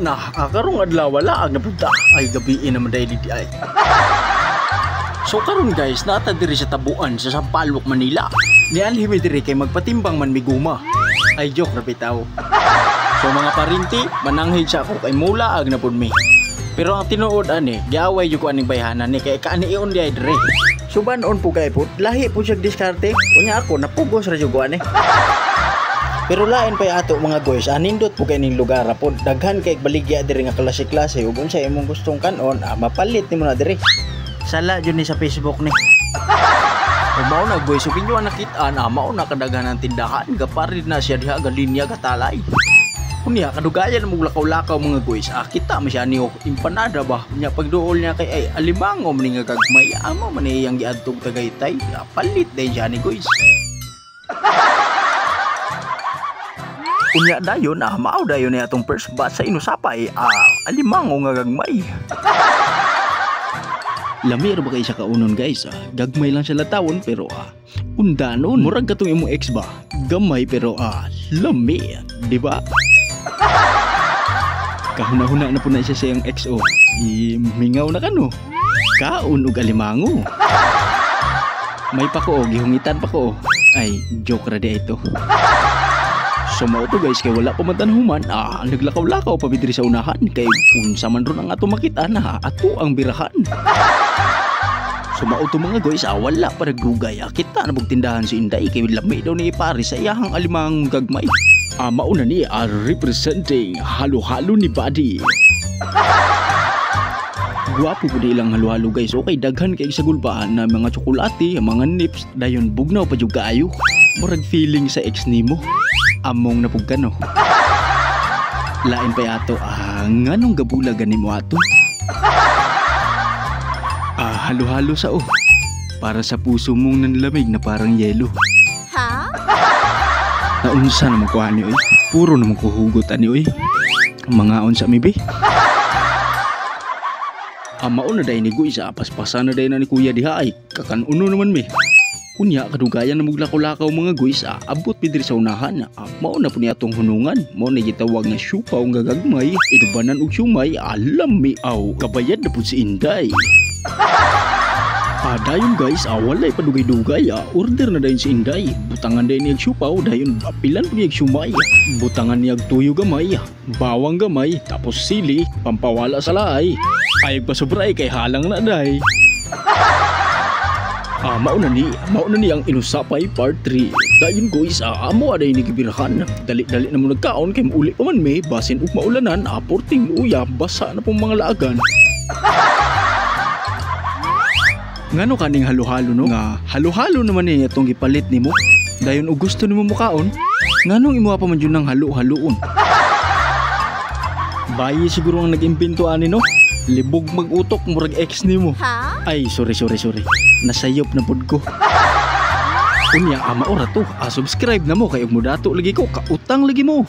Nah, karong adlaw wala ang napunta. Ay gabiin naman dahil di ay. So karon guys, nata diri sa tabuan sa Sampaloc, Manila. Nialhimi diri kay magpatimbang man miguma. Ay joke ra bitaw. So mga parinti, mananghid sa ako kay mula ag na pud mi. Pero ang tinuod ani, giaway jud ko aning bayhanan ni kay kaanion di ay diri. So banon po kay pud, lahi po siya diskarte. Unya ako napugos ra jud ko ani. Pero lain pa ato mga guys, anindot po kay ning lugar pod. Daghan kay baligya diri nga klase-klase ug unsa imong gustong kanon, mapalit nimo na diri. Sala jud ni sa Facebook ni. Mao na guys, ug inyo nakit-an, mao na kadaghanan tindahan, gaparid na siya diha galinya gatalay. Kunya kadugayan mo lakaw-lakaw mga guys, kita man siya niyo empanada ba. Nya pagduol niya kay ay alimango man nga gagmay, amo man iyang giadtog Tagaytay, palit din siya ni guys. Kunya dayon mao dayon ni atong first batch sa inusapay, alimango nga gagmay. Lami ra ba kay sa kaunon guys, gagmay lang siya latawon pero undanon murag katong imong ex ba, gamay pero lami, di ba? Kahuna-huna na po na siya sa iyang XO. Mingaw na ka no. Kaon ug alimango. May pa ko, gihungitan pa ko. Ay, joke ra di ito. So mao to guys, kay wala pa man tanhuman, naglakaw-lakaw pa bidiri sa unahan kay unsa man ron ang ato makita na ato ang birahan. So mao to mga guys, wala pa nagdugay. Kita na tindahan si Inday kay lami daw ni ipari sa iyahang alimang gagmay. Mauna ni representing halo-halo ni Buddy. Guwapo po ilang halo-halo guys. Okay, daghan kay sa gulbaan na mga tsokolate, mga nips, dayon bugnaw pa jud kaayo. Murag feeling sa ex nimo. Among napugkano. Lain pa ato, nganong gabulagan nimo ato? Halo-halo sa para sa puso mong nanlamig na parang yelo. Naunsa naman ko ani oy. Puro naman ko hugot ani oy. Mga unsa mi be? Mauna day ni guys, paspasan na day na ni kuya diha ay kakanuno naman mi. Kunya kadugayan na muglakaw-lakaw mga guys, abot pidiri sa unahan. Mauna po niya atong hunungan. Mauna gitawag nga syupaw nga gagmay, idubanan og syumay, alam mi aw. Kabayad na po si Inday. Dayon guys, walay pa dugay-dugay, order na dayon si Inday. Butangan dayon niyag syupaw, dayon pilan po niyag syumay. Butangan niyag tuyo gamay, bawang gamay, tapos sili, pampawala sa laay. Ayag pa sobray kay halang na day. Mauna ni ang inusapay part 3. Dayon guys, amo aday ni gibirahan. Dali-dali na mo nagkaon kay mauli pa man may basin ug maulanan, porting luya, basa na pong mga laagan. Ngano kaning halo-halo no? Nga halo-halo naman niya itong gipalit nimo. Dayon og gusto nimo mukaon, nganong imo pa man jud nang halo-haloon? Bayi siguro ang nag-impinto ani no? Libog mag-utok murag ex nimo. Ay, sorry. Nasayop na pud ko. Unya, maora to. Subscribe na mo kay og mo dato lagi ko, kautang lagi mo.